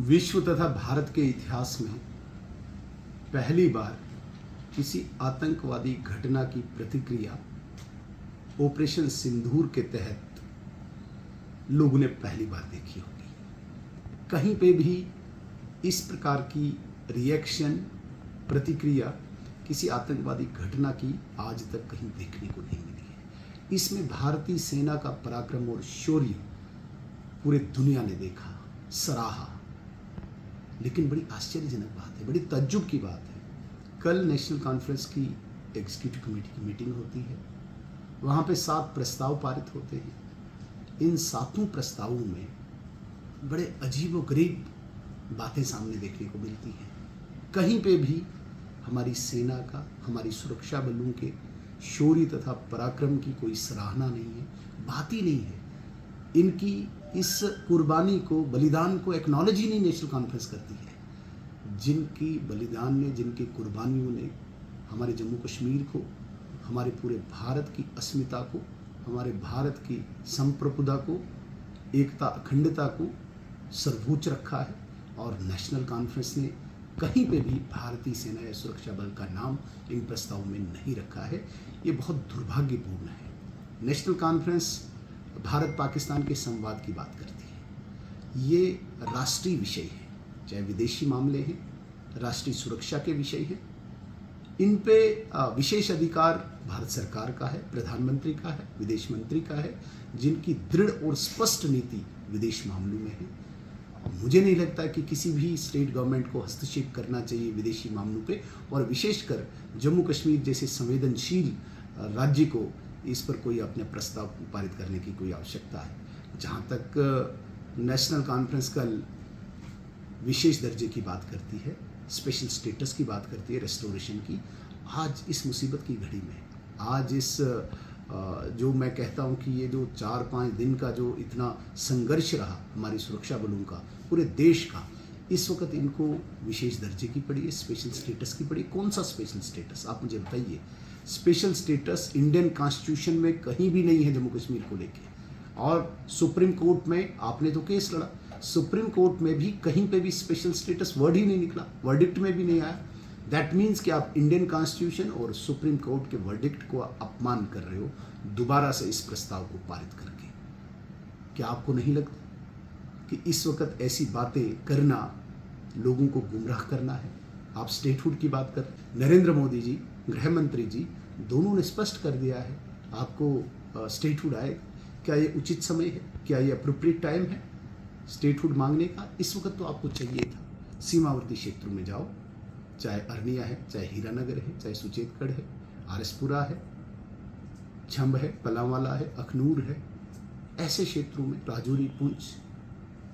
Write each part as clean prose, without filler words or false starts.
विश्व तथा भारत के इतिहास में पहली बार किसी आतंकवादी घटना की प्रतिक्रिया ऑपरेशन सिंदूर के तहत लोगों ने पहली बार देखी होगी। कहीं पे भी इस प्रकार की रिएक्शन, प्रतिक्रिया किसी आतंकवादी घटना की आज तक कहीं देखने को नहीं मिली है। इसमें भारतीय सेना का पराक्रम और शौर्य पूरे दुनिया ने देखा, सराहा। लेकिन बड़ी आश्चर्यजनक बात है, बड़ी तज्जुब की बात है, कल नेशनल कॉन्फ्रेंस की एग्जीक्यूटिव कमेटी की मीटिंग होती है। वहाँ पे 7 प्रस्ताव पारित होते हैं। इन 7 प्रस्तावों में बड़े अजीब व गरीब बातें सामने देखने को मिलती हैं। कहीं पे भी हमारी सेना का, हमारी सुरक्षा बलों के शौर्य तथा पराक्रम की कोई सराहना नहीं है, बात ही नहीं है। इनकी इस कुर्बानी को, बलिदान को एक्नॉलेज ही नहीं नेशनल कॉन्फ्रेंस करती है। जिनकी बलिदान ने, जिनकी कुर्बानियों ने हमारे जम्मू कश्मीर को, हमारे पूरे भारत की अस्मिता को, हमारे भारत की संप्रभुता को, एकता, अखंडता को सर्वोच्च रखा है। और नेशनल कॉन्फ्रेंस ने कहीं पे भी भारतीय सेना या सुरक्षा बल का नाम इन प्रस्तावों में नहीं रखा है। ये बहुत दुर्भाग्यपूर्ण है। नेशनल कॉन्फ्रेंस भारत पाकिस्तान के संवाद की बात करती है। ये राष्ट्रीय विषय है, चाहे विदेशी मामले हैं, राष्ट्रीय सुरक्षा के विषय हैं। इन पे विशेष अधिकार भारत सरकार का है, प्रधानमंत्री का है, विदेश मंत्री का है, जिनकी दृढ़ और स्पष्ट नीति विदेश मामलों में है। मुझे नहीं लगता कि किसी भी स्टेट गवर्नमेंट को हस्तक्षेप करना चाहिए विदेशी मामलों पे, और विशेषकर जम्मू कश्मीर जैसे संवेदनशील राज्य को इस पर कोई अपने प्रस्ताव पारित करने की कोई आवश्यकता है। जहाँ तक नेशनल कॉन्फ्रेंस कल विशेष दर्जे की बात करती है, स्पेशल स्टेटस की बात करती है, रेस्टोरेशन की, आज इस मुसीबत की घड़ी में, आज इस जो मैं कहता हूँ कि ये जो 4-5 दिन का जो इतना संघर्ष रहा हमारी सुरक्षा बलों का, पूरे देश का, इस वक्त इनको विशेष दर्जे की पड़ी है, स्पेशल स्टेटस की पड़ी। कौन सा स्पेशल स्टेटस, आप मुझे बताइए। स्पेशल स्टेटस इंडियन कॉन्स्टिट्यूशन में कहीं भी नहीं है जम्मू कश्मीर को लेके। और सुप्रीम कोर्ट में आपने तो केस लड़ा, सुप्रीम कोर्ट में भी कहीं पे भी स्पेशल स्टेटस वर्ड ही नहीं निकला, वर्डिक्ट में भी नहीं आया। दैट मीन्स कि आप इंडियन कॉन्स्टिट्यूशन और सुप्रीम कोर्ट के वर्डिक्ट को अपमान कर रहे हो दोबारा से इस प्रस्ताव को पारित करके। क्या आपको नहीं लगता कि इस वक्त ऐसी बातें करना लोगों को गुमराह करना है? आप स्टेटहुड की बात कर, नरेंद्र मोदी जी, गृह मंत्री जी, दोनों ने स्पष्ट कर दिया है आपको स्टेटहुड आएगा। क्या ये उचित समय है? क्या ये अप्रोप्रिएट टाइम है स्टेटहुड मांगने का? इस वक्त तो आपको चाहिए था। सीमावर्ती क्षेत्रों में जाओ, चाहे अरनिया है, चाहे हीरानगर है, चाहे सुचेतगढ़ है, आरएसपुरा है, छंब है, पलांवाला है, अखनूर है, ऐसे क्षेत्रों में राजौरी, पुंछ,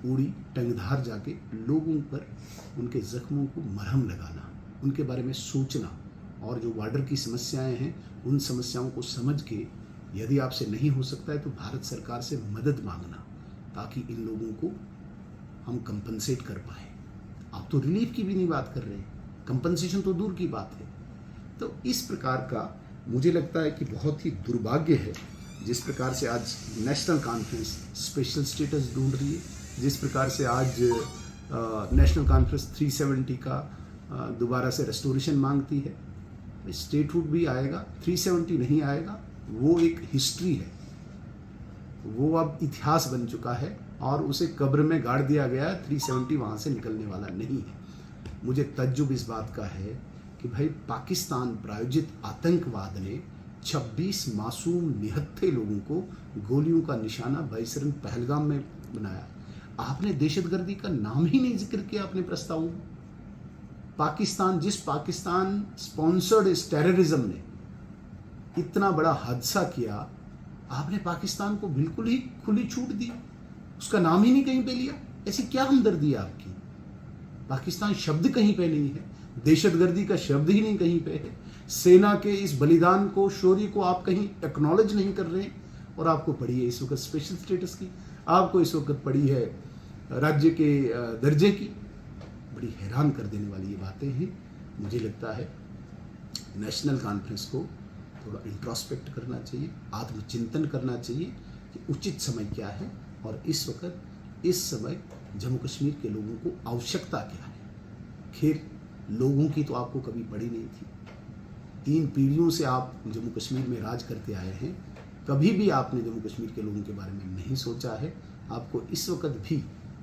उड़ी, टंगधार जाके लोगों पर उनके जख्मों को मरहम लगाना, उनके बारे में सोचना, और जो बॉर्डर की समस्याएं हैं उन समस्याओं को समझ के यदि आपसे नहीं हो सकता है तो भारत सरकार से मदद मांगना, ताकि इन लोगों को हम कंपनसेट कर पाए। आप तो रिलीफ की भी नहीं बात कर रहे हैं, कंपनसेशन तो दूर की बात है। तो इस प्रकार का मुझे लगता है कि बहुत ही दुर्भाग्य है जिस प्रकार से आज नेशनल कॉन्फ्रेंस स्पेशल स्टेटस ढूंढ रही है, जिस प्रकार से आज नेशनल कॉन्फ्रेंस 370 का दोबारा से रेस्टोरेशन मांगती है। स्टेटहुड भी आएगा, 370 नहीं आएगा, वो एक हिस्ट्री है, वो अब इतिहास बन चुका है और उसे कब्र में गाड़ दिया गया। 370 वहाँ से निकलने वाला नहीं है। मुझे तज्जुब इस बात का है कि भाई पाकिस्तान प्रायोजित आतंकवाद ने 26 मासूम निहत्थे लोगों को गोलियों का निशाना बाईसरन पहलगाम में बनाया। आपने दहशतगर्दी का नाम ही नहीं जिक्र किया अपने प्रस्तावों में। पाकिस्तान, जिस पाकिस्तान स्पॉन्सर्ड इस टेररिज्म ने इतना बड़ा हादसा किया, आपने पाकिस्तान को बिल्कुल ही खुली छूट दी, उसका नाम ही नहीं कहीं पे लिया। ऐसी क्या हमदर्दी है आपकी? पाकिस्तान शब्द कहीं पे नहीं है, दहशतगर्दी का शब्द ही नहीं कहीं पे है। सेना के इस बलिदान को, शौर्य को आप कहीं एक्नॉलेज नहीं कर रहे हैं। और आपको पड़ी है इस वक्त स्पेशल स्टेटस की, आपको इस वक्त पड़ी है राज्य के दर्जे की। बड़ी हैरान कर देने वाली ये बातें हैं। मुझे लगता है नेशनल कॉन्फ्रेंस को थोड़ा इंट्रोस्पेक्ट करना चाहिए, आत्मचिंतन करना चाहिए कि उचित समय क्या है। और इस वक्त, इस समय जम्मू कश्मीर के लोगों को आवश्यकता क्या है। खैर, लोगों की तो आपको कभी पड़ी नहीं थी। 3 पीढ़ियों से आप जम्मू कश्मीर में राज करते आए हैं, कभी भी आपने जम्मू कश्मीर के लोगों के बारे में नहीं सोचा है। आपको इस वक्त भी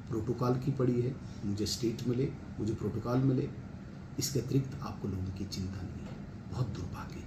प्रोटोकॉल की पड़ी है, मुझे स्टेट मिले, मुझे प्रोटोकॉल मिले, इसके अतिरिक्त आपको लोगों की चिंता नहीं है। बहुत दुर्भाग्य।